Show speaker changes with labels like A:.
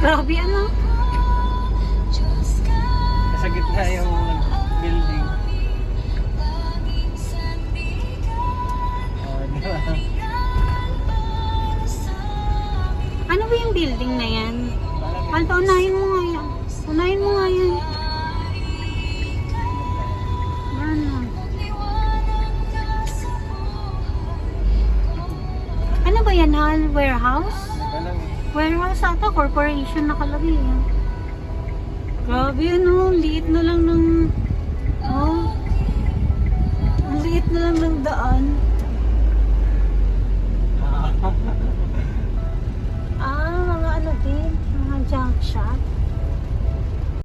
A: Grabe ano?
B: Sa gitna yung building. Oh, di ba?
A: Ano ba yung building na yan? Alto, unahin mo nga yan. Unahin mo nga yan. Ano? Ano ba yan, Hal? Warehouse?
B: Alam eh.
A: Warehouse ata, corporation nakalagay yan. Grabe ano, liit na lang ng